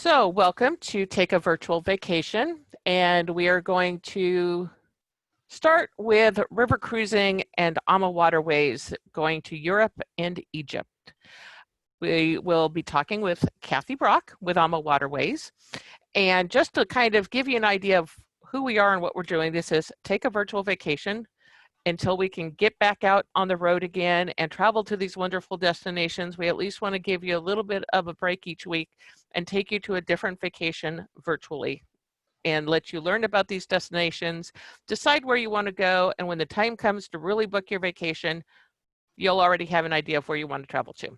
So welcome to Take a Virtual Vacation, and we are going to start with river cruising and AMA waterways going to Europe and Egypt. We will be talking with Kathy Brock with AMA Waterways, and just to kind of give you an idea of who we are and what we're doing, this is Take a Virtual Vacation until we can get back out on the road again and travel to these wonderful destinations. We at least want to give you a little bit of a break each week and take you to a different vacation virtually and let you learn about these destinations, decide where you want to go, and when the time comes to really book your vacation, you'll already have an idea of where you want to travel to.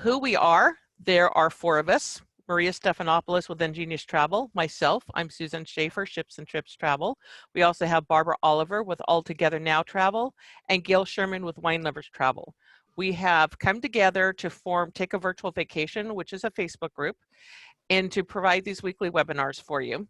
Who we are, there are four of us. Maria Stephanopoulos with Ingenious Travel, myself, I'm Susan Schaefer, Ships and Trips Travel. We also have Barbara Oliver with All Together Now Travel and Gail Sherman with Wine Lovers Travel. We have come together to form Take a Virtual Vacation, which is a Facebook group, and to provide these weekly webinars for you.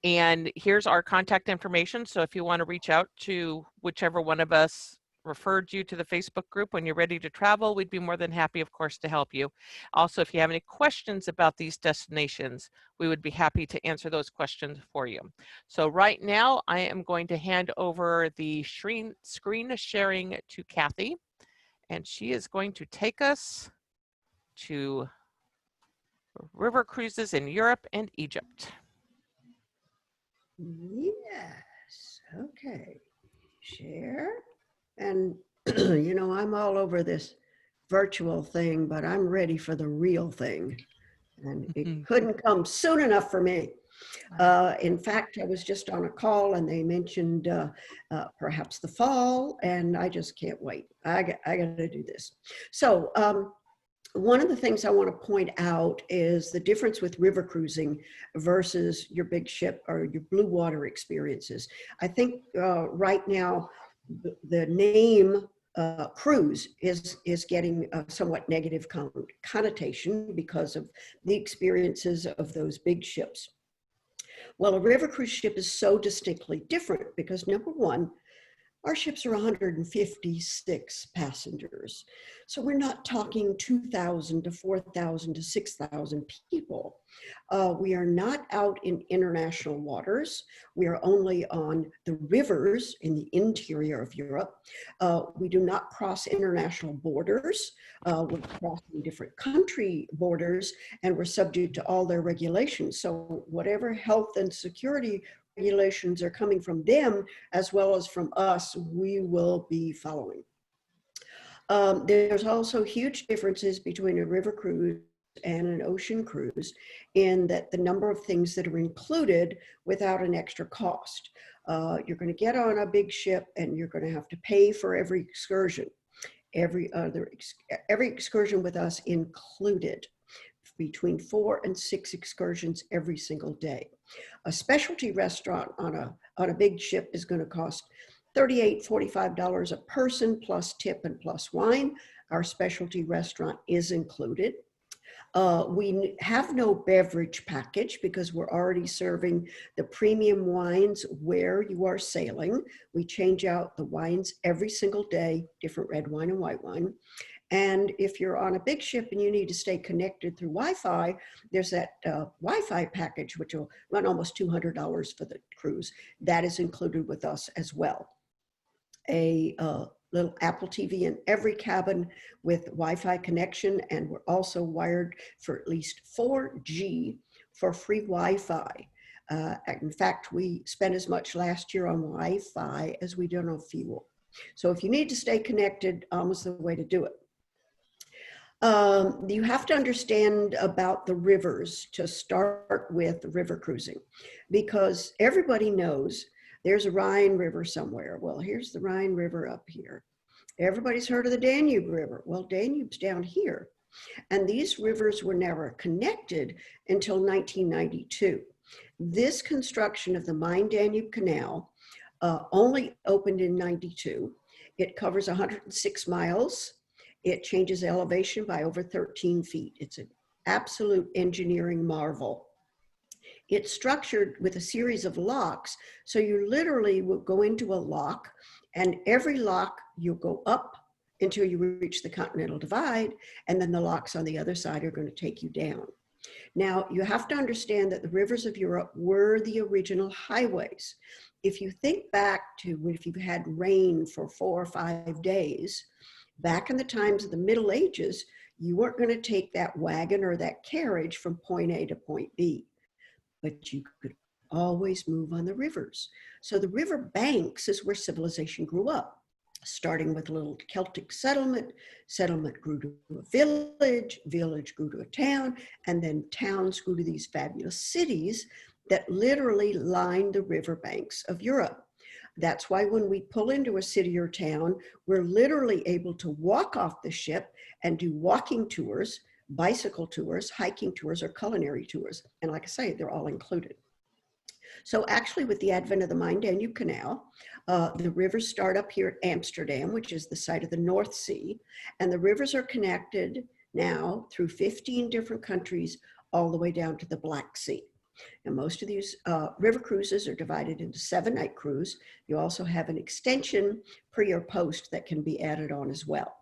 And here's our contact information. So if you want to reach out to whichever one of us referred you to the Facebook group when you're ready to travel, we'd be more than happy, of course, to help you. Also, if you have any questions about these destinations, we would be happy to answer those questions for you. So right now, I am going to hand over the screen sharing to Kathy, and she is going to take us to river cruises in Europe and Egypt. Yes, okay, share. And you know, I'm all over this virtual thing, but I'm ready for the real thing. And it couldn't come soon enough for me. In fact, I was just on a call and they mentioned perhaps the fall, and I just can't wait. I got to do this. So one of the things I want to point out is the difference with river cruising versus your big ship or your blue water experiences. I think right now, the name cruise is getting a somewhat negative connotation because of the experiences of those big ships. Well, a river cruise ship is so distinctly different because, number one, our ships are 156 passengers. So we're not talking 2,000 to 4,000 to 6,000 people. We are not out in international waters. We are only on the rivers in the interior of Europe. We do not cross international borders. We're crossing different country borders, and we're subject to all their regulations. So whatever health and security regulations are coming from them as well as from us, we will be following. There's also huge differences between a river cruise and an ocean cruise in that the number of things that are included without an extra cost. You're going to get on a big ship and you're going to have to pay for every excursion. Every excursion with us included between 4 and 6 excursions every single day. A specialty restaurant on a big ship is going to cost $38, $45 a person plus tip and plus wine. Our specialty restaurant is included. We have no beverage package because we're already serving the premium wines where you are sailing. We change out the wines every single day, different red wine and white wine. And if you're on a big ship and you need to stay connected through Wi-Fi, there's that Wi-Fi package, which will run almost $200 for the cruise. That is included with us as well. A little Apple TV in every cabin with Wi-Fi connection, and we're also wired for at least 4G for free Wi-Fi. In fact, we spent as much last year on Wi-Fi as we did on fuel. So if you need to stay connected, is the way to do it. You have to understand about the rivers to start with river cruising, because everybody knows there's a Rhine River somewhere. Well, here's the Rhine River up here. Everybody's heard of the Danube River. Well, Danube's down here. And these rivers were never connected until 1992. This construction of the Main-Danube Canal only opened in 92. It covers 106 miles. It changes elevation by over 13 feet. It's an absolute engineering marvel. It's structured with a series of locks. So you literally will go into a lock, and every lock you'll go up until you reach the Continental Divide, and then the locks on the other side are going to take you down. Now, you have to understand that the rivers of Europe were the original highways. If you think back to if you've had rain for 4 or 5 days, back in the times of the Middle Ages, you weren't going to take that wagon or that carriage from point A to point B, but you could always move on the rivers. So the river banks is where civilization grew up, starting with a little Celtic settlement. Settlement grew to a village, village grew to a town, and then towns grew to these fabulous cities that literally lined the riverbanks of Europe. That's why when we pull into a city or town, we're literally able to walk off the ship and do walking tours, bicycle tours, hiking tours, or culinary tours. And like I say, they're all included. So actually, with the advent of the Main-Danube Canal, the rivers start up here at Amsterdam, which is the site of the North Sea, and the rivers are connected now through 15 different countries all the way down to the Black Sea. And most of these river cruises are divided into 7-night cruise. You also have an extension pre or post that can be added on as well.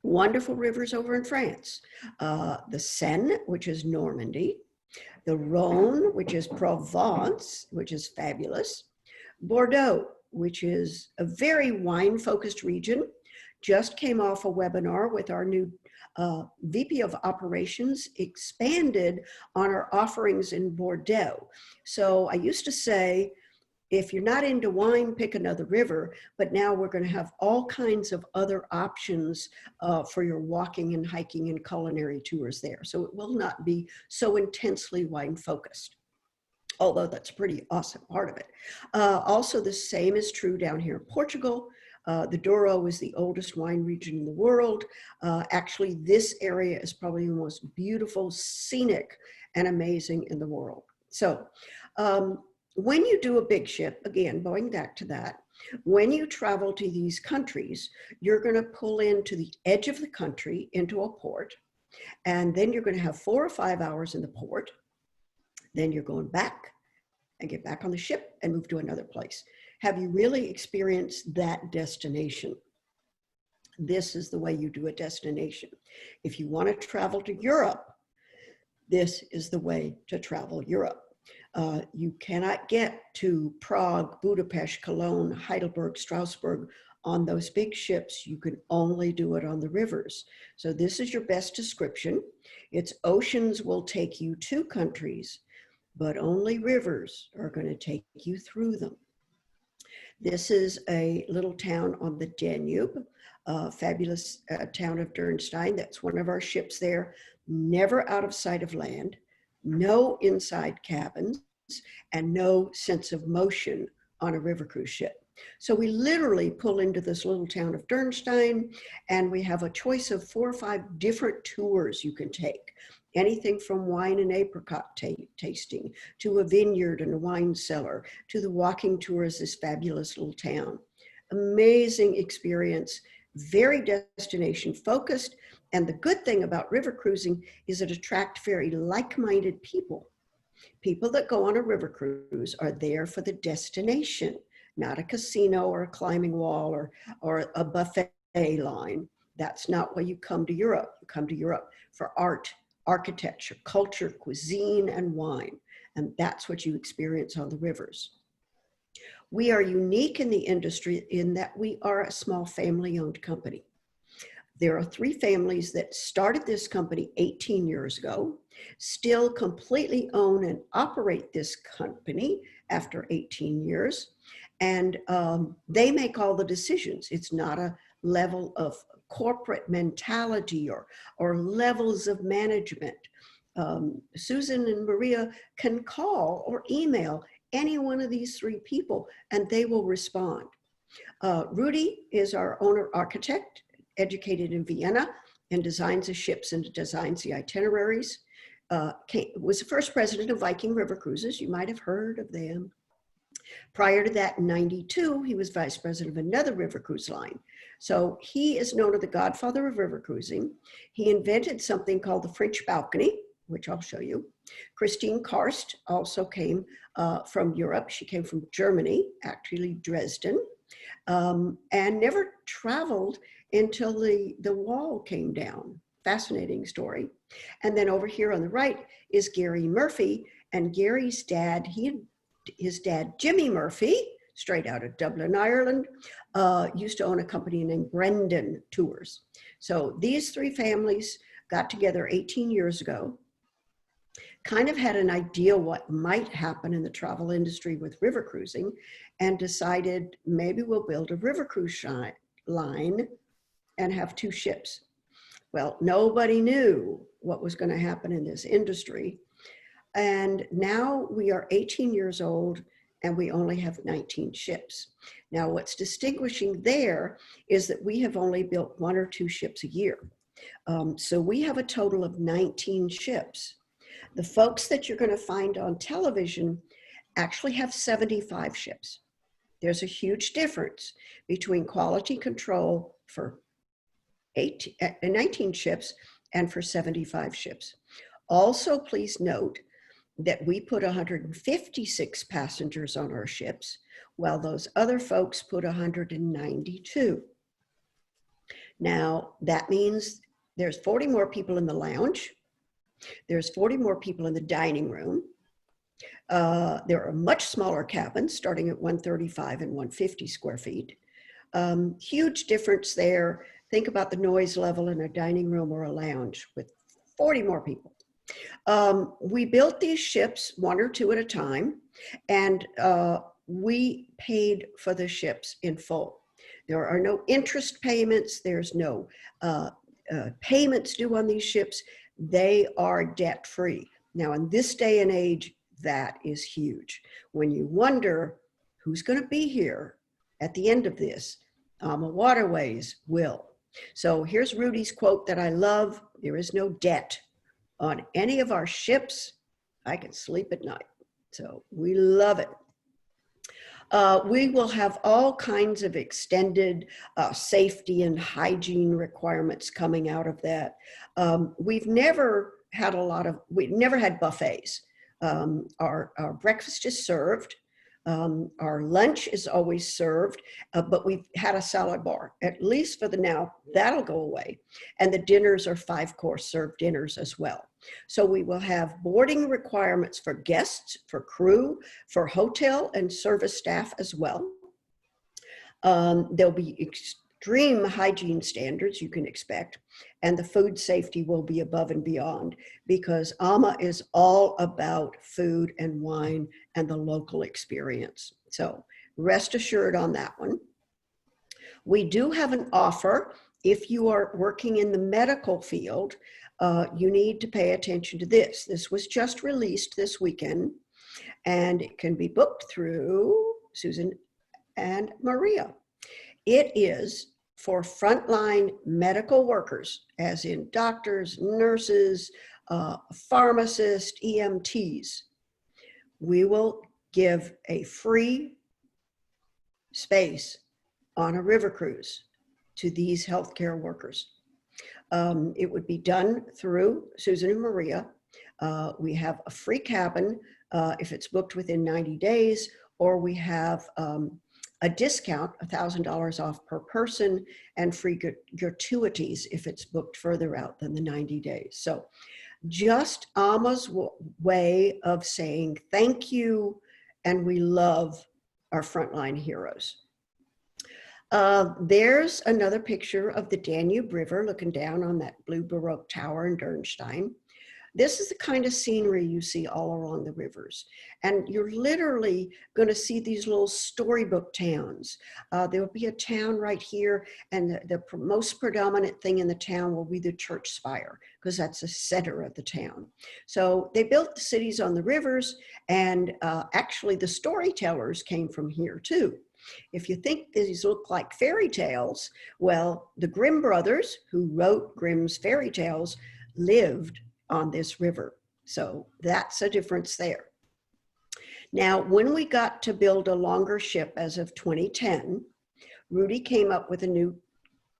Wonderful rivers over in France. The Seine, which is Normandy. The Rhone, which is Provence, which is fabulous. Bordeaux, which is a very wine-focused region. Just came off a webinar with our new VP of Operations, expanded on our offerings in Bordeaux. So I used to say, if you're not into wine, pick another river, but now we're going to have all kinds of other options for your walking and hiking and culinary tours there. So it will not be so intensely wine focused, although that's a pretty awesome part of it. Also, the same is true down here in Portugal. The Douro is the oldest wine region in the world. Actually, this area is probably the most beautiful, scenic, and amazing in the world. So when you do a big ship, again, going back to that, when you travel to these countries, you're going to pull into the edge of the country into a port, and then you're going to have 4 or 5 hours in the port. Then you're going back and get back on the ship and move to another place. Have you really experienced that destination? This is the way you do a destination. If you want to travel to Europe, this is the way to travel Europe. You cannot get to Prague, Budapest, Cologne, Heidelberg, Strasbourg on those big ships. You can only do it on the rivers. So this is your best description. Its oceans will take you to countries, but only rivers are going to take you through them. This is a little town on the Danube, fabulous town of Dürnstein. That's one of our ships there, never out of sight of land, no inside cabins, and no sense of motion on a river cruise ship. So we literally pull into this little town of Dürnstein, and we have a choice of 4 or 5 different tours you can take. Anything from wine and apricot tasting, to a vineyard and a wine cellar, to the walking tours, this fabulous little town. Amazing experience, very destination focused. And the good thing about river cruising is it attracts very like-minded people. People that go on a river cruise are there for the destination, not a casino or a climbing wall or a buffet line. That's not why you come to Europe. You come to Europe for art, architecture, culture, cuisine, and wine. And that's what you experience on the rivers. We are unique in the industry in that we are a small family-owned company. There are 3 families that started this company 18 years ago, still completely own and operate this company after 18 years. And they make all the decisions. It's not a level of corporate mentality or levels of management. Susan and Maria can call or email any one of these 3 people and they will respond. Rudy is our owner architect, educated in Vienna, and designs the ships and designs the itineraries. Was the first president of Viking River Cruises. You might have heard of them. Prior to that, in '92, he was vice president of another river cruise line. So he is known as the godfather of river cruising. He invented something called the French balcony, which I'll show you. Christine Karst also came from Europe. She came from Germany, actually Dresden, and never traveled until the wall came down. fascinating story. And then over here on the right is Gary Murphy, and Gary's dad, his dad, Jimmy Murphy, straight out of Dublin, Ireland, used to own a company named Brendan Tours. So these three families got together 18 years ago, kind of had an idea what might happen in the travel industry with river cruising, and decided maybe we'll build a river cruise line and have two ships. Well, nobody knew what was going to happen in this industry. And now we are 18 years old and we only have 19 ships. Now, what's distinguishing there is that we have only built 1 or 2 ships a year. So we have a total of 19 ships. The folks that you're going to find on television actually have 75 ships. There's a huge difference between quality control for 19 ships and for 75 ships. Also, please note that we put 156 passengers on our ships, while those other folks put 192. Now, that means there's 40 more people in the lounge. There's 40 more people in the dining room. There are much smaller cabins, starting at 135 and 150 square feet. Huge difference there. Think about the noise level in a dining room or a lounge with 40 more people. We built these ships 1 or 2 at a time, and we paid for the ships in full. There are no interest payments. There's no payments due on these ships. They are debt-free. Now, in this day and age, that is huge. When you wonder who's going to be here at the end of this, Waterways will. So here's Rudy's quote that I love: "There is no debt on any of our ships. I can sleep at night." So we love it. We will have all kinds of extended safety and hygiene requirements coming out of that. We've never had buffets. Our breakfast is served. Our lunch is always served, but we've had a salad bar, at least for the now. That'll go away. And the dinners are 5-course served dinners as well. So we will have boarding requirements for guests, for crew, for hotel and service staff as well. There'll be extreme hygiene standards you can expect, and the food safety will be above and beyond, because AMA is all about food and wine and the local experience. So rest assured on that one. We do have an offer. If you are working in the medical field, you need to pay attention to this. This was just released this weekend, and it can be booked through Susan and Maria. It is for frontline medical workers, as in doctors, nurses, pharmacists, EMTs. We will give a free space on a river cruise to these healthcare workers. It would be done through Susan and Maria. We have a free cabin if it's booked within 90 days, or we have a discount, $1,000 off per person, and free gratuities if it's booked further out than the 90 days. So just AMA's way of saying thank you, and we love our frontline heroes. There's another picture of the Danube River looking down on that blue Baroque tower in Dürnstein. This is the kind of scenery you see all along the rivers. And you're literally going to see these little storybook towns. There will be a town right here, and the most predominant thing in the town will be the church spire, because that's the center of the town. So they built the cities on the rivers, and actually the storytellers came from here too. If you think these look like fairy tales, well, the Grimm brothers, who wrote Grimm's fairy tales, lived on this river. So that's a difference there. Now, when we got to build a longer ship as of 2010, Rudy came up with a new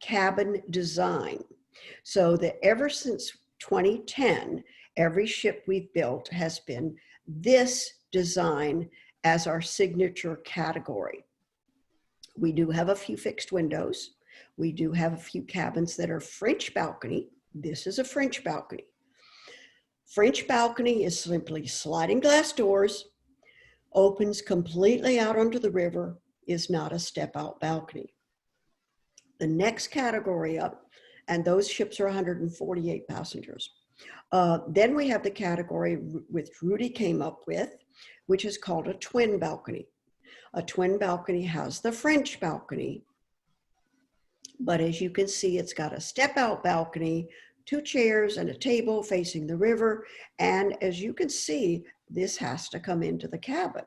cabin design, so that ever since 2010, every ship we've built has been this design as our signature category. We do have a few fixed windows. We do have a few cabins that are French balcony. This is a French balcony. French balcony is simply sliding glass doors, opens completely out onto the river, is not a step out balcony. The next category up, and those ships are 148 passengers. Then we have the category which Rudy came up with, which is called a twin balcony. A twin balcony has the French balcony, but as you can see, it's got a step out balcony, 2 chairs and a table facing the river. And as you can see, this has to come into the cabin.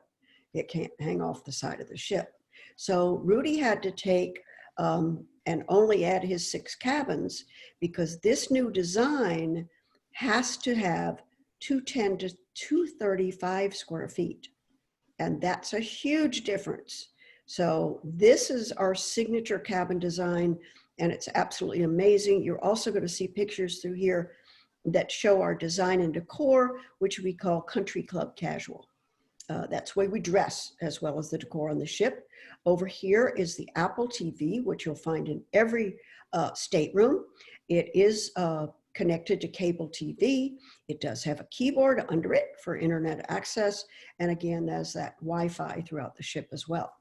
It can't hang off the side of the ship. So Rudy had to take and only add his 6 cabins because this new design has to have 210 to 235 square feet. And that's a huge difference. So this is our signature cabin design, and it's absolutely amazing. You're also going to see pictures through here that show our design and decor, which we call country club casual. That's the way we dress, as well as the decor on the ship. Over here is the Apple TV, which you'll find in every stateroom. It is connected to cable TV. It does have a keyboard under it for internet access. And again, there's that Wi-Fi throughout the ship as well.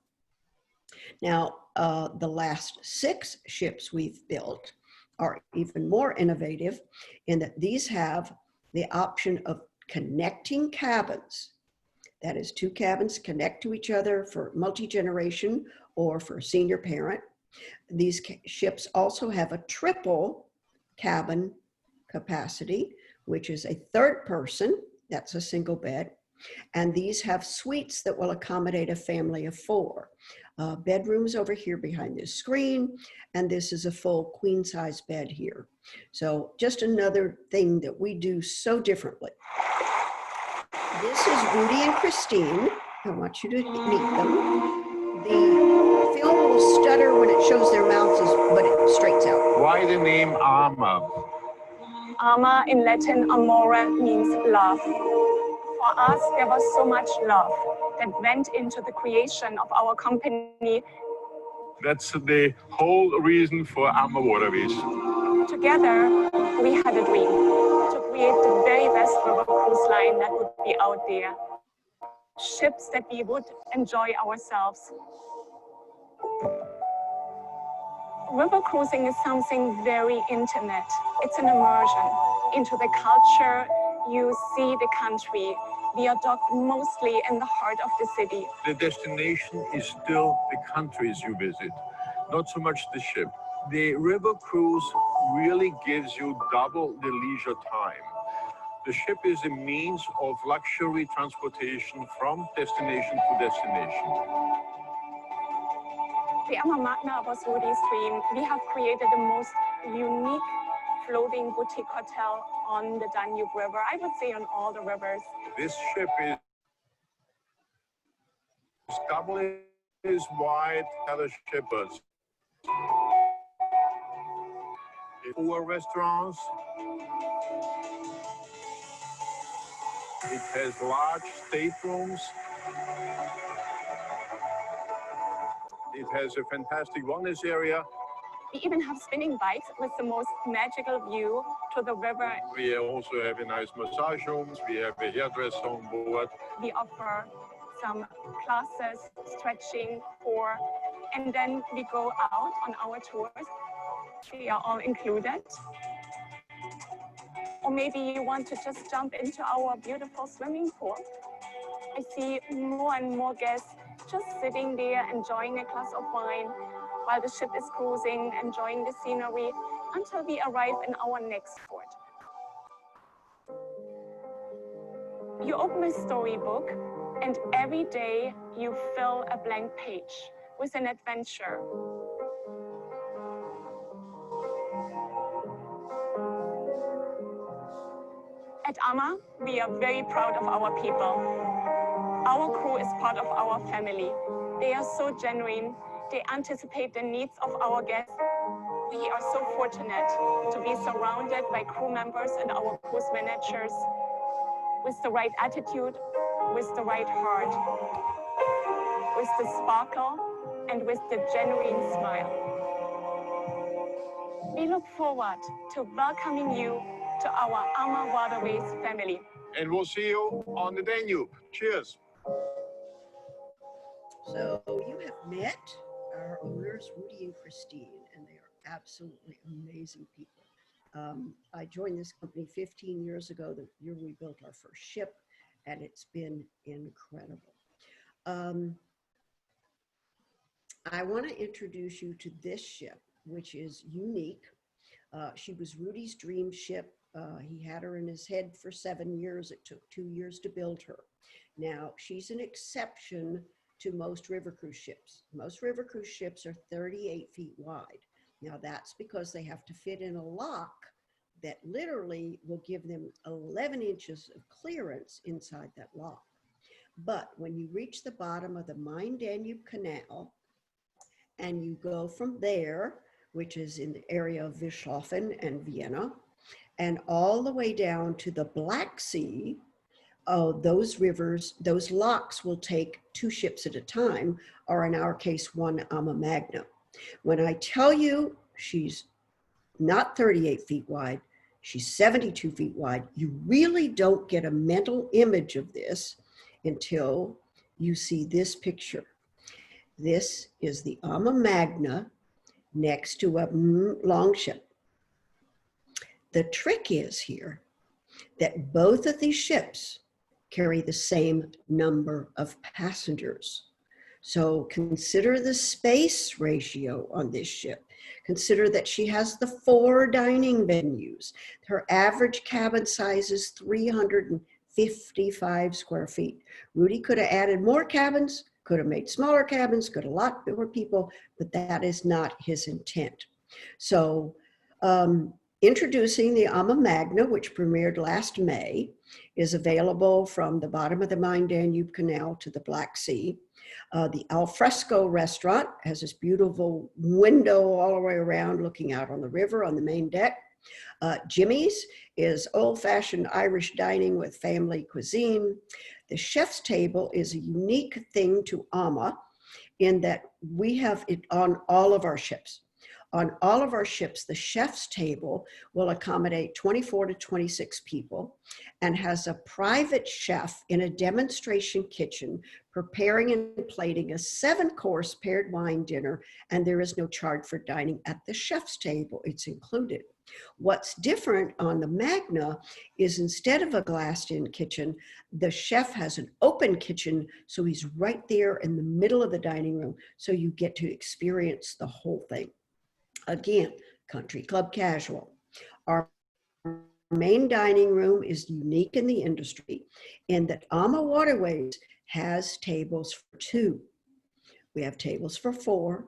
Now, the last 6 ships we've built are even more innovative in that these have the option of connecting cabins. That is, 2 cabins connect to each other for multi-generation or for senior parent. These ships also have a triple cabin capacity, which is a 3rd person. That's a single bed. And these have suites that will accommodate a family of 4. Bedrooms over here behind this screen, and this is a full queen size bed here. So just another thing that we do so differently. This is Rudy and Christine. I want you to meet them. The film will stutter when it shows their mouths, but it straightens out. Why the name Arma? Arma in Latin, amore, means love. For us, there was so much love that went into the creation of our company. That's the whole reason for Arma Waterways. Together, we had a dream to create the very best river cruise line that would be out there. Ships that we would enjoy ourselves. River cruising is something very intimate. It's an immersion into the culture. You see the country. We are docked mostly in the heart of the city. The destination is still the countries you visit, not so much the ship. The river cruise really gives you double the leisure time. The ship is a means of luxury transportation from destination to destination. The Alma Magna was Rudy's dream. We have created the most unique floating boutique hotel on the Danube River, I would say on all the rivers. This ship is double as wide as other ships. 4 restaurants. It has large staterooms. It has a fantastic wellness area. We even have spinning bikes with the most magical view to the river. We also have a nice massage rooms. We have a hairdresser on board. We offer some classes, stretching, core, and then we go out on our tours. We are all included. Or maybe you want to just jump into our beautiful swimming pool. I see more and more guests just sitting there, enjoying a glass of wine while the ship is cruising, enjoying the scenery until we arrive in our next port. You open a storybook, and every day you fill a blank page with an adventure. At Arma, we are very proud of our people. Our crew is part of our family. They are so genuine. They anticipate the needs of our guests. We are so fortunate to be surrounded by crew members and our cruise managers with the right attitude, with the right heart, with the sparkle, and with the genuine smile. We look forward to welcoming you to our AMA Waterways family. And we'll see you on the Danube. Cheers. So you have met our owners, Rudy and Christine, and they are absolutely amazing people. I joined this company 15 years ago, the year we built our first ship, and it's been incredible. I want to introduce you to this ship, which is unique. She was Rudy's dream ship. He had her in his head for 7 years. It took 2 years to build her. Now, she's an exception to most river cruise ships. Most river cruise ships are 38 feet wide. Now, that's because they have to fit in a lock that literally will give them 11 inches of clearance inside that lock. But when you reach the bottom of the Main-Danube Canal, and you go from there, which is in the area of Wiesbaden and Vienna, and all the way down to the Black Sea, those rivers, those locks will take 2 ships at a time, or in our case, 1 AMA Magna. When I tell you she's not 38 feet wide, she's 72 feet wide, you really don't get a mental image of this until you see this picture. This is the AMA Magna next to a longship. The trick is here that both of these ships carry the same number of passengers. So consider the space ratio on this ship. Consider that she has the 4 dining venues. Her average cabin size is 355 square feet. Rudy could have added more cabins, could have made smaller cabins, could have locked more people, but that is not his intent. So introducing the AMA Magna, which premiered last May, is available from the bottom of the Main-Danube Canal to the Black Sea. The Alfresco restaurant has this beautiful window all the way around looking out on the river on the main deck. Jimmy's is old-fashioned Irish dining with family cuisine. The chef's table is a unique thing to AMA in that we have it on all of our ships. On all of our ships, the chef's table will accommodate 24 to 26 people and has a private chef in a demonstration kitchen preparing and plating a 7-course paired wine dinner, and there is no charge for dining at the chef's table. It's included. What's different on the Magna is instead of a glassed-in kitchen, the chef has an open kitchen, so he's right there in the middle of the dining room, so you get to experience the whole thing. Again, country club casual. Our main dining room is unique in the industry in that AMA Waterways has tables for 2. We have tables for 4.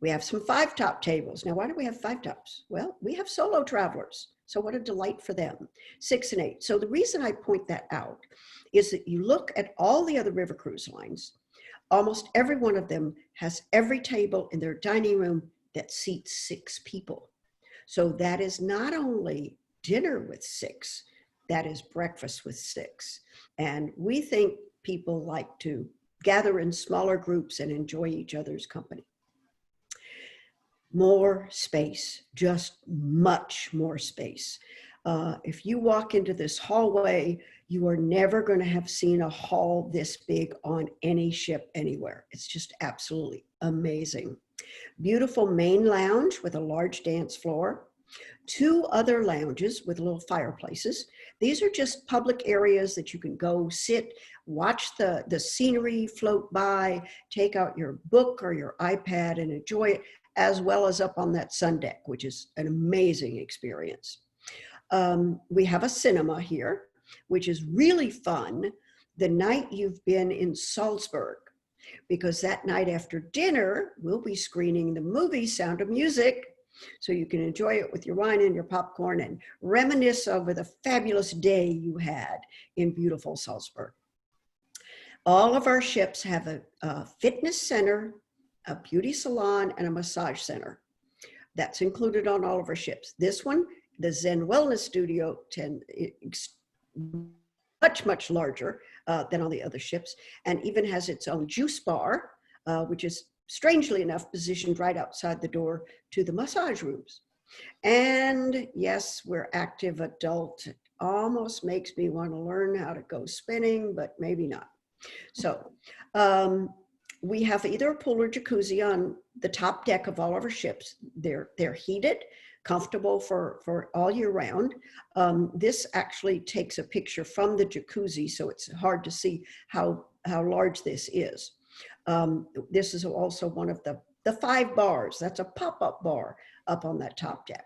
We have some 5-top tables. Now, why do we have 5 tops? Well, we have solo travelers. So what a delight for them. 6 and 8. So the reason I point that out is that you look at all the other river cruise lines, almost every one of them has every table in their dining room that seats 6 people. So that is not only dinner with 6, that is breakfast with 6. And we think people like to gather in smaller groups and enjoy each other's company. More space, just much more space. If you walk into this hallway, you are never going to have seen a hall this big on any ship anywhere. It's just absolutely amazing. Beautiful main lounge with a large dance floor. 2 other lounges with little fireplaces. These are just public areas that you can go sit, watch the scenery float by, take out your book or your iPad and enjoy it, as well as up on that sun deck, which is an amazing experience. We have a cinema here, which is really fun the night you've been in Salzburg, because that night after dinner, we'll be screening the movie Sound of Music, so you can enjoy it with your wine and your popcorn and reminisce over the fabulous day you had in beautiful Salzburg. All of our ships have a fitness center, a beauty salon, and a massage center. That's included on all of our ships. This one, the Zen Wellness Studio, much larger than all the other ships, and even has its own juice bar, which is strangely enough positioned right outside the door to the massage rooms. And yes, we're active adult. It almost makes me want to learn how to go spinning, but maybe not. So we have either a pool or jacuzzi on the top deck of all of our ships. They're heated, comfortable for all year round. This actually takes a picture from the jacuzzi, so it's hard to see how large this is. This is also one of the 5 bars. That's a pop-up bar up on that top deck.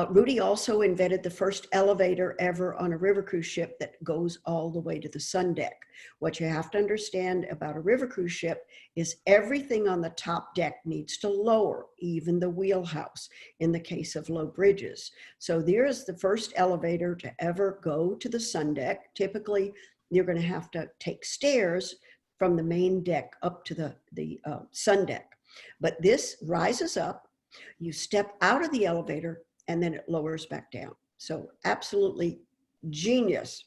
Rudy also invented the first elevator ever on a river cruise ship that goes all the way to the sun deck. What you have to understand about a river cruise ship is everything on the top deck needs to lower, even the wheelhouse in the case of low bridges. So there is the first elevator to ever go to the sun deck. Typically, you're going to have to take stairs from the main deck up to the sun deck. But this rises up, you step out of the elevator, and then it lowers back down. So absolutely genius.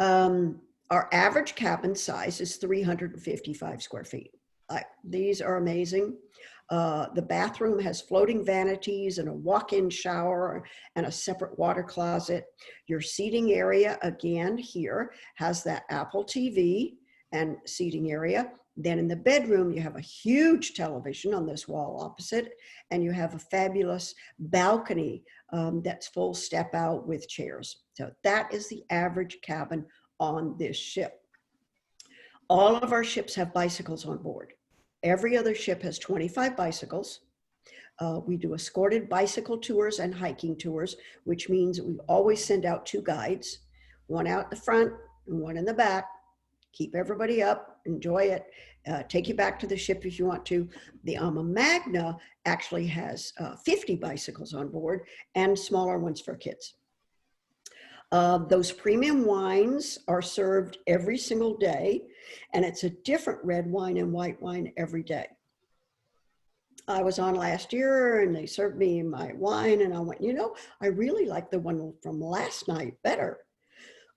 Our average cabin size is 355 square feet. These are amazing. The bathroom has floating vanities and a walk-in shower and a separate water closet. Your seating area, again, here has that Apple TV and seating area. Then in the bedroom, you have a huge television on this wall opposite, and you have a fabulous balcony that's full step out with chairs. So that is the average cabin on this ship. All of our ships have bicycles on board. Every other ship has 25 bicycles. We do escorted bicycle tours and hiking tours, which means we always send out 2 guides, one out the front and one in the back. Keep everybody up, enjoy it, take you back to the ship if you want to. The Ama Magna actually has 50 bicycles on board and smaller ones for kids. Those premium wines are served every single day, and it's a different red wine and white wine every day. I was on last year and they served me my wine and I went, you know, I really like the one from last night better.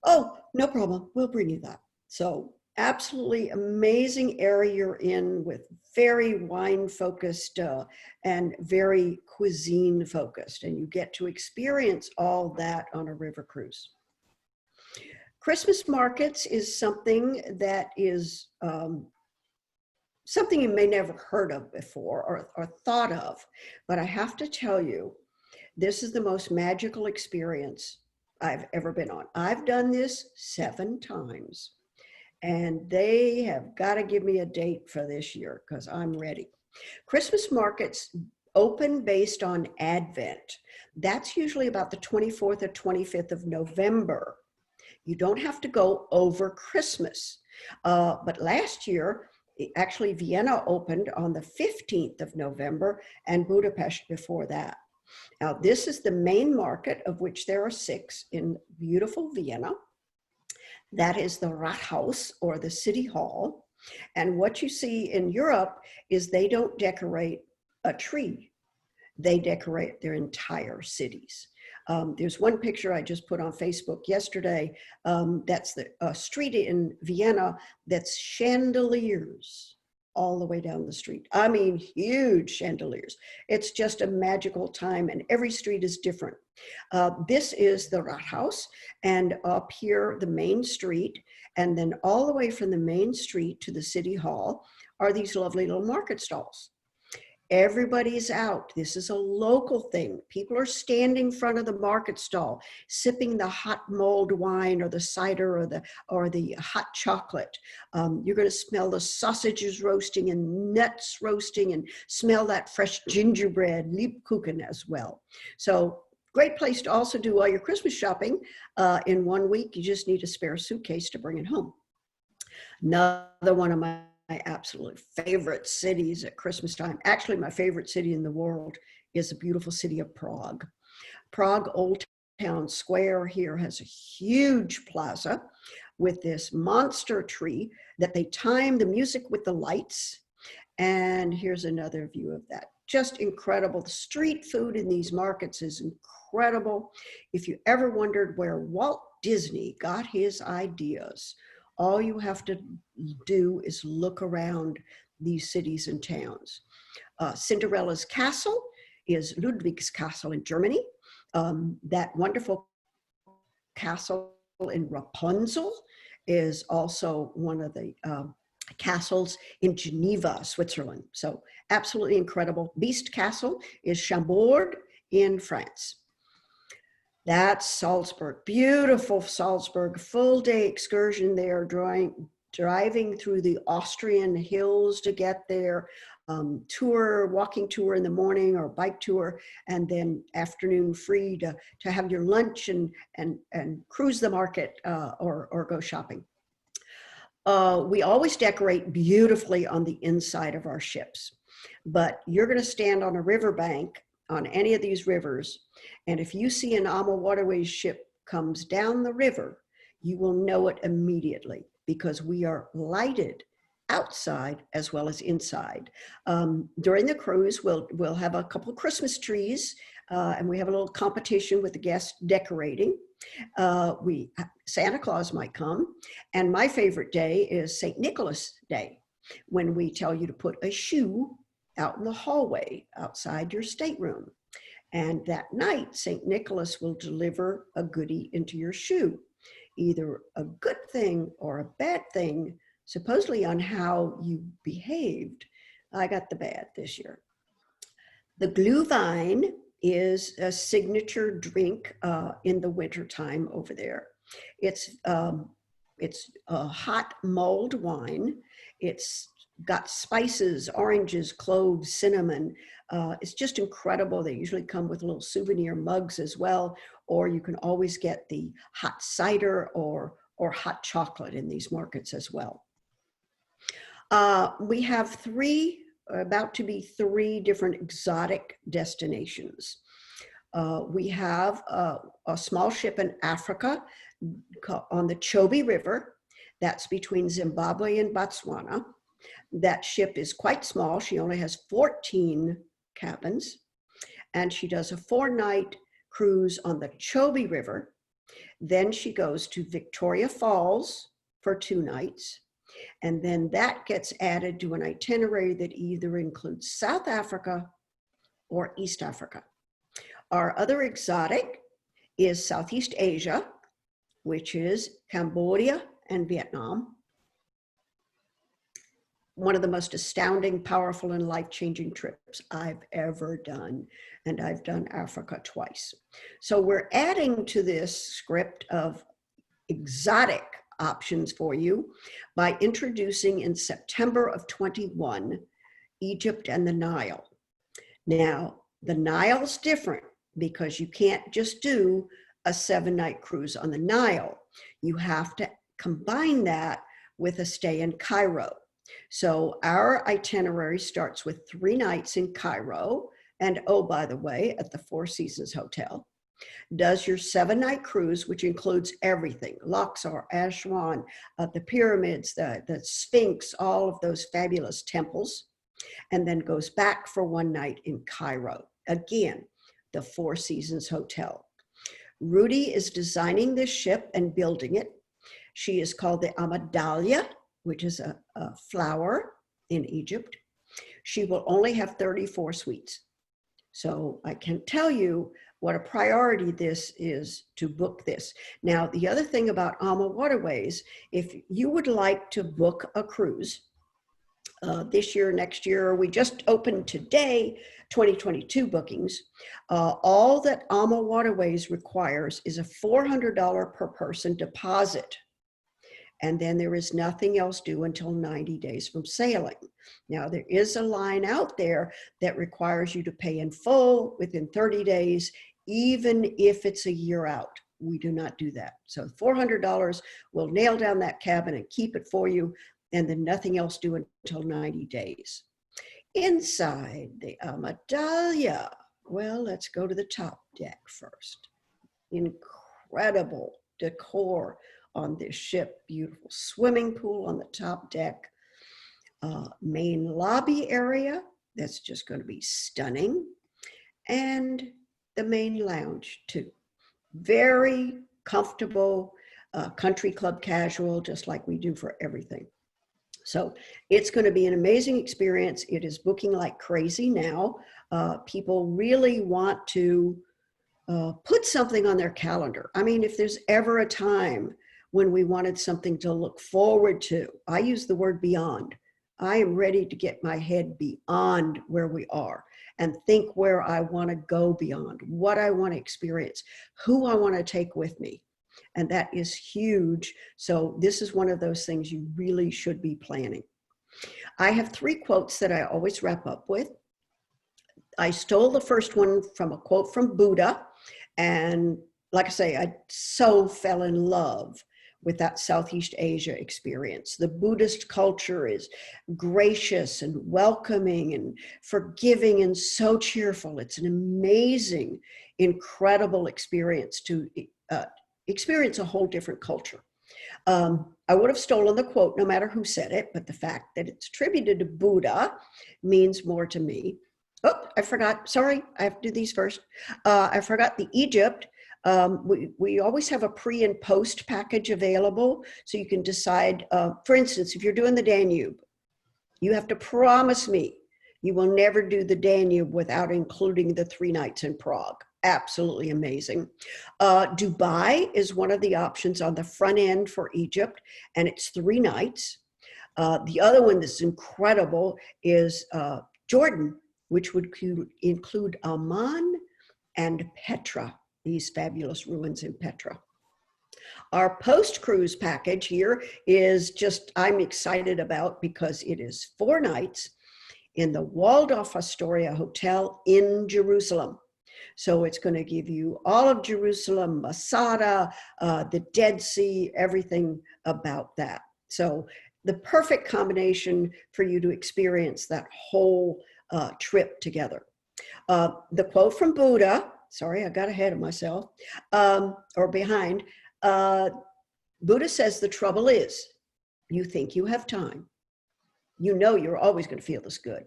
Oh, no problem, we'll bring you that. So absolutely amazing area you're in, with very wine focused and very cuisine focused, and you get to experience all that on a river cruise. Christmas markets is something that is something you may never heard of before or thought of, but I have to tell you, this is the most magical experience I've ever been on. I've done this 7 times. And they have got to give me a date for this year because I'm ready. Christmas markets open based on Advent. That's usually about the 24th or 25th of November. You don't have to go over Christmas. But last year, actually Vienna opened on the 15th of November and Budapest before that. Now, this is the main market, of which there are 6 in beautiful Vienna. That is the Rathaus, or the city hall. And what you see in Europe is they don't decorate a tree. They decorate their entire cities. There's one picture I just put on Facebook yesterday. That's the street in Vienna that's chandeliers all the way down the street. I mean, huge chandeliers. It's just a magical time, and every street is different. This is the Rathaus, and up here, the main street, and then all the way from the main street to the city hall are these lovely little market stalls. Everybody's out. This is a local thing. People are standing in front of the market stall, sipping the hot mulled wine or the cider or the hot chocolate. You're going to smell the sausages roasting and nuts roasting, and smell that fresh gingerbread, Lebkuchen as well. So great place to also do all your Christmas shopping in 1 week. You just need a spare suitcase to bring it home. Another one of my absolute favorite cities at Christmas time, actually my favorite city in the world, is the beautiful city of Prague. Prague Old Town Square here has a huge plaza with this monster tree that they time the music with the lights. And here's another view of that. Just incredible. The street food in these markets is incredible. If you ever wondered where Walt Disney got his ideas, all you have to do is look around these cities and towns. Cinderella's castle is Ludwigscastle in Germany. That wonderful castle in Rapunzel is also one of the castles in Geneva, Switzerland. So absolutely incredible. Beast Castle is Chambord in France. That's Salzburg, beautiful Salzburg, full day excursion there, driving through the Austrian hills to get there, walking tour in the morning or bike tour, and then afternoon free to have your lunch and cruise the market or go shopping. We always decorate beautifully on the inside of our ships, but you're going to stand on a riverbank on any of these rivers, and if you see an AMA Waterways ship comes down the river, you will know it immediately because we are lighted outside as well as inside. During the cruise, we'll have a couple of Christmas trees, and we have a little competition with the guests decorating. Santa Claus might come, and my favorite day is St. Nicholas Day, when we tell you to put a shoe out in the hallway outside your stateroom. And that night, St. Nicholas will deliver a goodie into your shoe, either a good thing or a bad thing, supposedly on how you behaved. I got the bad this year. The Glühwein is a signature drink in the wintertime over there. It's a hot mulled wine. It's got spices, oranges, cloves, cinnamon. It's just incredible. They usually come with little souvenir mugs as well, or you can always get the hot cider or hot chocolate in these markets as well. We have about to be three different exotic destinations. We have a small ship in Africa on the Chobe River. That's between Zimbabwe and Botswana. That ship is quite small. She only has 14 cabins, and she does a 4-night cruise on the Chobe River. Then she goes to Victoria Falls for 2 nights. And then that gets added to an itinerary that either includes South Africa or East Africa. Our other exotic is Southeast Asia, which is Cambodia and Vietnam. One of the most astounding, powerful, and life-changing trips I've ever done. And I've done Africa twice. So we're adding to this script of exotic options for you by introducing in September of 21, Egypt and the Nile. Now, the Nile's different because you can't just do a 7-night cruise on the Nile. You have to combine that with a stay in Cairo. So our itinerary starts with 3 nights in Cairo, and oh, by the way, at the Four Seasons Hotel. Does your 7-night cruise, which includes everything, Luxor, Aswan, the pyramids, the Sphinx, all of those fabulous temples, and then goes back for 1 night in Cairo. Again, the Four Seasons Hotel. Rudy is designing this ship and building it. She is called the Amadalia, which is a flower in Egypt. She will only have 34 suites. So I can tell you what a priority this is to book this. Now, the other thing about AMA Waterways, if you would like to book a cruise this year, next year, we just opened today 2022 bookings. All that AMA Waterways requires is a $400 per person deposit. And then there is nothing else due until 90 days from sailing. Now, there is a line out there that requires you to pay in full within 30 days, even if it's a year out. We do not do that. So $400 will nail down that cabin and keep it for you, and then nothing else due until 90 days. Inside the Amadalia, well, let's go to the top deck first. Incredible decor on this ship, beautiful swimming pool on the top deck, main lobby area that's just going to be stunning, and the main lounge too. Very comfortable, country club casual, just like we do for everything. So it's going to be an amazing experience. It is booking like crazy now. People really want to put something on their calendar. I mean, if there's ever a time when we wanted something to look forward to, I use the word beyond. I am ready to get my head beyond where we are and think where I want to go beyond, what I want to experience, who I want to take with me. And that is huge. So this is one of those things you really should be planning. I have 3 quotes that I always wrap up with. I stole the first one from a quote from Buddha. And like I say, I so fell in love with that Southeast Asia experience. The Buddhist culture is gracious and welcoming and forgiving and so cheerful. It's an amazing, incredible experience to experience a whole different culture. I would have stolen the quote no matter who said it, but the fact that it's attributed to Buddha means more to me. Oh, I forgot. Sorry, I have to do these first. I forgot the Egypt. We always have a pre and post package available, so you can decide, for instance, if you're doing the Danube, you have to promise me you will never do the Danube without including the 3 nights in Prague. Absolutely amazing. Dubai is one of the options on the front end for Egypt, and it's 3 nights. The other one that's incredible is Jordan, which would include Amman and Petra, these fabulous ruins in Petra. Our post-cruise package here is just, I'm excited about because it is 4 nights in the Waldorf Astoria Hotel in Jerusalem. So it's going to give you all of Jerusalem, Masada, the Dead Sea, everything about that. So the perfect combination for you to experience that whole trip together. The quote from Buddha, sorry, I got ahead of myself, or behind. Buddha says, the trouble is, you think you have time. You know you're always going to feel this good.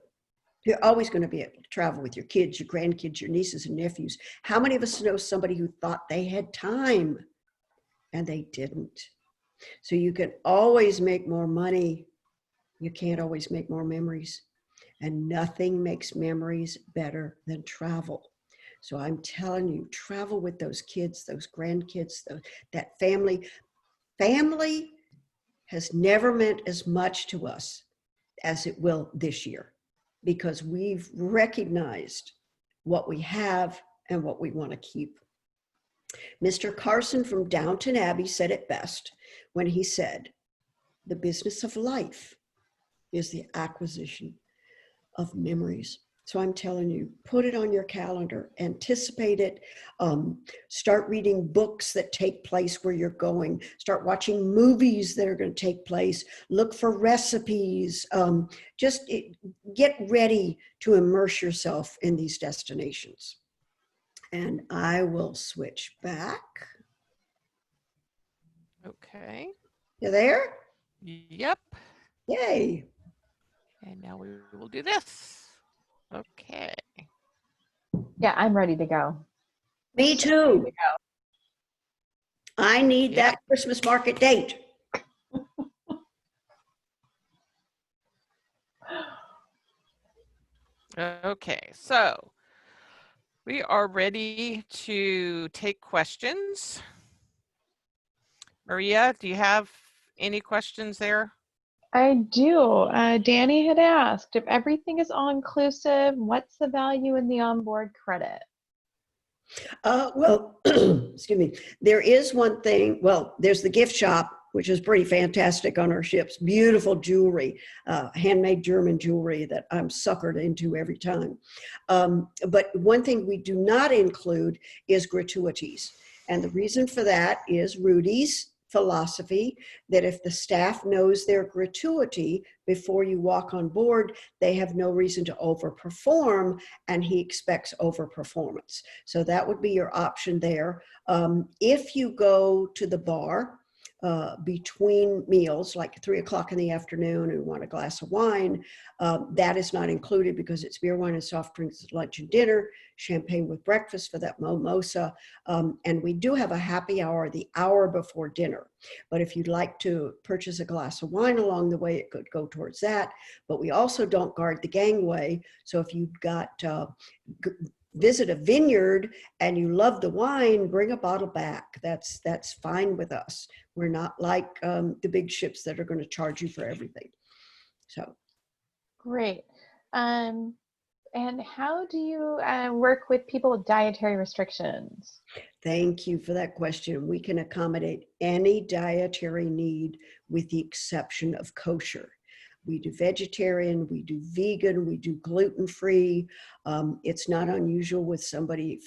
You're always going to be able to travel with your kids, your grandkids, your nieces and nephews. How many of us know somebody who thought they had time and they didn't? So you can always make more money. You can't always make more memories. And nothing makes memories better than travel. So I'm telling you, travel with those kids, those grandkids, that family. Family has never meant as much to us as it will this year, because we've recognized what we have and what we want to keep. Mr. Carson from Downton Abbey said it best when he said, the business of life is the acquisition of memories. So I'm telling you, put it on your calendar, anticipate it, start reading books that take place where you're going, start watching movies that are going to take place, look for recipes, get ready to immerse yourself in these destinations. And I will switch back. Okay. You there? Yep. Yay. And now we will do this. Okay. Yeah, I'm ready to go. Me too. I need Yep. that Christmas market date. Okay, so we are ready to take questions. Maria, do you have any questions there? I do. Danny had asked, if everything is all-inclusive, what's the value in the onboard credit? Well, excuse me. There is one thing. Well, there's the gift shop, which is pretty fantastic on our ships. Beautiful jewelry, handmade German jewelry that I'm suckered into every time. But one thing we do not include is gratuities. And the reason for that is Rudy's philosophy that if the staff knows their gratuity before you walk on board, they have no reason to overperform, and he expects overperformance. So that would be your option there. If you go to the bar, between meals, like 3 o'clock in the afternoon, and want a glass of wine, that is not included because it's beer, wine, and soft drinks at lunch and dinner, champagne with breakfast for that mimosa. And we do have a happy hour the hour before dinner. But if you'd like to purchase a glass of wine along the way, it could go towards that. But we also don't guard the gangway. So if you've got visit a vineyard and you love the wine, bring a bottle back. That's fine with us. We're not like the big ships that are going to charge you for everything. So Great. And how do you work with people with dietary restrictions? thank you for that question. We can accommodate any dietary need with the exception of kosher. We do vegetarian, we do vegan, we do gluten-free. It's not unusual with somebody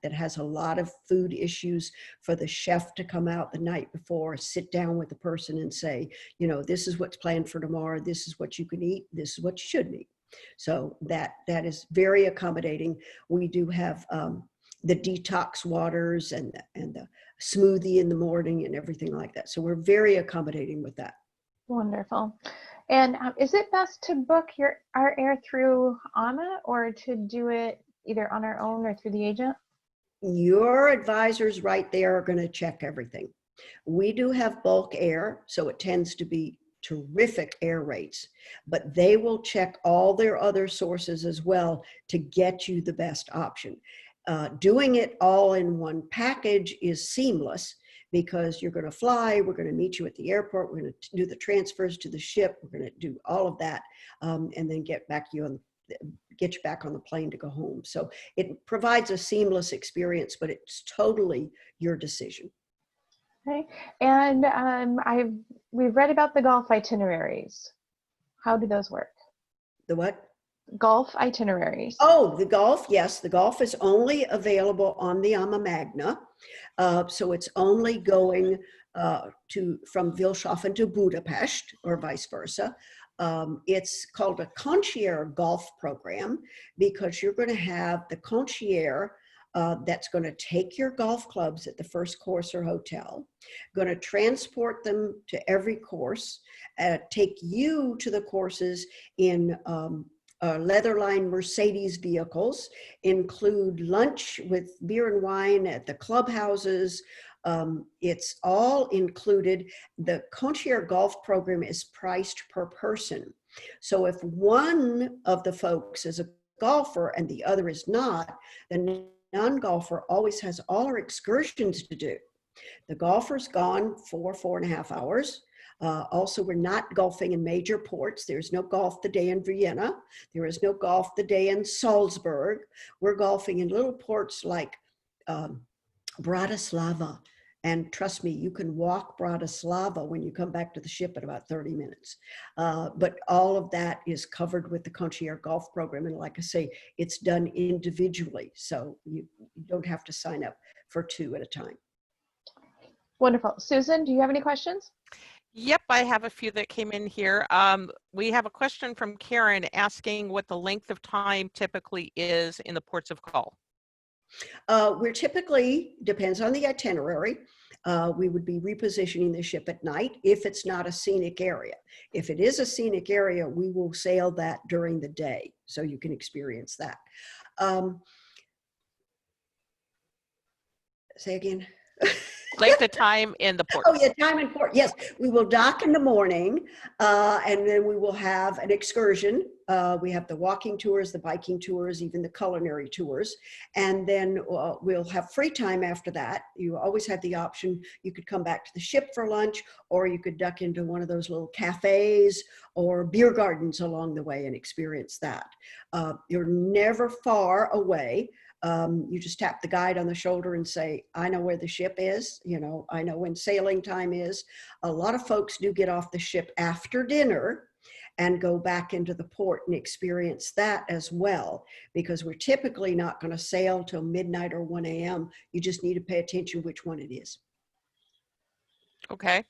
that has a lot of food issues for the chef to come out the night before, sit down with the person and say, you know, this is what's planned for tomorrow, this is what you can eat, this is what you shouldn't eat. So that is very accommodating. We do have the detox waters and the smoothie in the morning and everything like that. So we're very accommodating with that. Wonderful. And is it best to book our air through AMA or to do it either on our own or through the agent? Your advisors right there are going to check everything. We do have bulk air, so it tends to be terrific air rates, but they will check all their other sources as well to get you the best option. Doing it all in one package is seamless because you're going to fly, we're going to meet you at the airport, we're going to do the transfers to the ship, we're going to do all of that, and then get you back on the plane to go home. So it provides a seamless experience, but it's totally your decision. Okay. And we've read about the golf itineraries. How do those work? The what? Golf itineraries. Oh, the golf, yes. The golf is only available on the AMA Magna. So it's only going from Wilshofen to Budapest or vice versa. It's called a concierge golf program because you're going to have the concierge that's going to take your golf clubs at the first course or hotel, going to transport them to every course, take you to the courses in leather-lined Mercedes vehicles, include lunch with beer and wine at the clubhouses. It's all included. The concierge golf program is priced per person. So if one of the folks is a golfer and the other is not, the non-golfer always has all our excursions to do. The golfer's gone for 4.5 hours. Also, we're not golfing in major ports. There's no golf the day in Vienna. There is no golf the day in Salzburg. We're golfing in little ports like Bratislava. And trust me, you can walk Bratislava when you come back to the ship in about 30 minutes. But all of that is covered with the concierge golf program. And like I say, it's done individually. So you don't have to sign up for 2 at a time. Wonderful. Susan, do you have any questions? Yep, I have a few that came in here. We have a question from Karen asking what the length of time typically is in the ports of call. We're typically, depends on the itinerary, we would be repositioning the ship at night if it's not a scenic area. If it is a scenic area, we will sail that during the day, so you can experience that. Say again. Length of time in the port. Oh yeah, time in port. Yes, we will dock in the morning, and then we will have an excursion. We have the walking tours, the biking tours, even the culinary tours, and then we'll have free time after that. You always have the option. You could come back to the ship for lunch, or you could duck into one of those little cafes or beer gardens along the way and experience that. You're never far away. You just tap the guide on the shoulder and say, I know where the ship is, you know, I know when sailing time is. A lot of folks do get off the ship after dinner and go back into the port and experience that as well, because we're typically not going to sail till midnight or 1 a.m. You just need to pay attention which one it is. Okay.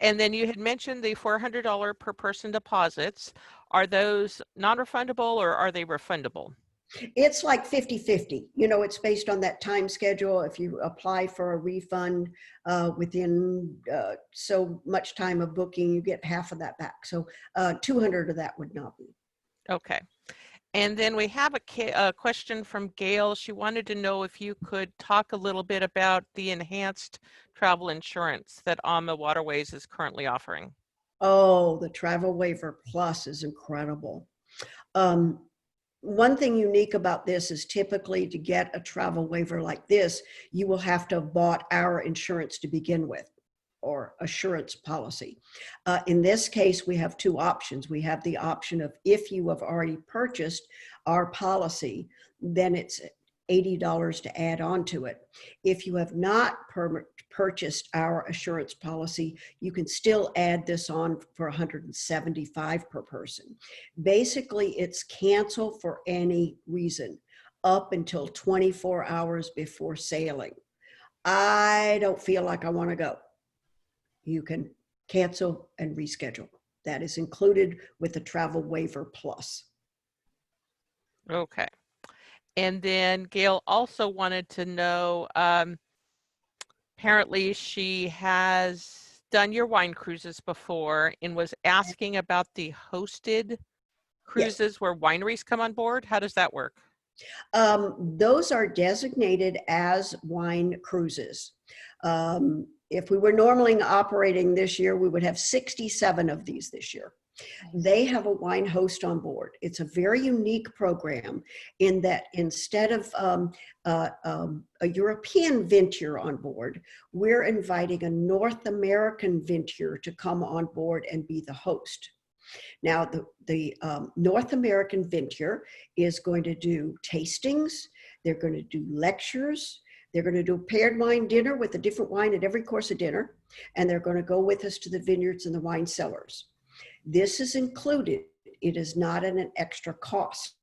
And then you had mentioned the $400 per person deposits. Are those non-refundable or are they refundable? It's like 50-50. You know, it's based on that time schedule. If you apply for a refund within so much time of booking, you get half of that back. So 200 of that would not be. Okay. And then we have a question from Gail. She wanted to know if you could talk a little bit about the enhanced travel insurance that AMA Waterways is currently offering. Oh, the Travel Waiver Plus is incredible. One thing unique about this is typically to get a travel waiver like this, you will have to have bought our insurance to begin with, or assurance policy. In this case, we have two options. We have the option of, if you have already purchased our policy, then it's $80 to add on to it. If you have not purchased our assurance policy, you can still add this on for $175 per person. Basically, it's cancel for any reason up until 24 hours before sailing. I don't feel like I want to go. You can cancel and reschedule. That is included with the Travel Waiver Plus. Okay. And then Gail also wanted to know, apparently she has done your wine cruises before and was asking about the hosted cruises where wineries come on board. How does that work? Those are designated as wine cruises. If we were normally operating this year, we would have 67 of these this year. They have a wine host on board. It's a very unique program in that instead of a European vintner on board, we're inviting a North American vintner to come on board and be the host. Now, the North American vintner is going to do tastings. They're going to do lectures. They're going to do a paired wine dinner with a different wine at every course of dinner. And they're going to go with us to the vineyards and the wine cellars. This is included. It is not at an extra cost.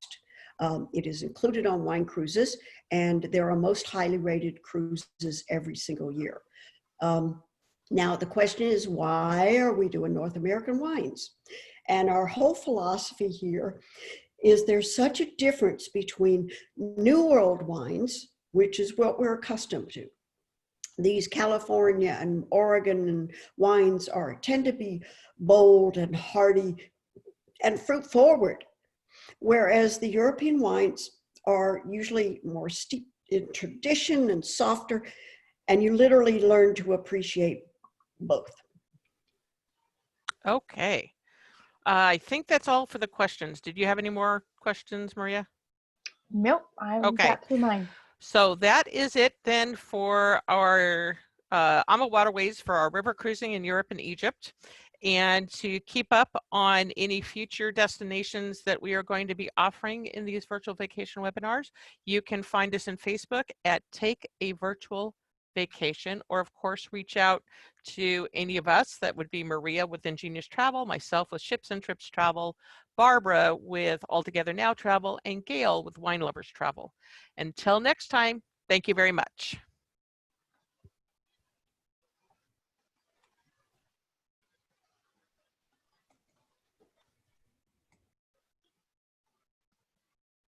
It is included on wine cruises, and there are most highly rated cruises every single year. Now, the question is, why are we doing North American wines? And our whole philosophy here is there's such a difference between New World wines, which is what we're accustomed to. These California and Oregon and wines tend to be bold and hearty and fruit forward, whereas the European wines are usually more steeped in tradition and softer, and you literally learn to appreciate both. Okay. I think that's all for the questions. Did you have any more questions, Maria? Nope, I got through mine. So that is it then for our AMA Waterways for our river cruising in Europe and Egypt. And to keep up on any future destinations that we are going to be offering in these virtual vacation webinars, you can find us in Facebook at Take a Virtual Vacation, or of course reach out to any of us. That would be Maria with Ingenious Travel, myself with Ships and Trips Travel, Barbara with Altogether Now Travel, and Gail with Wine Lovers Travel. Until next time, thank you very much.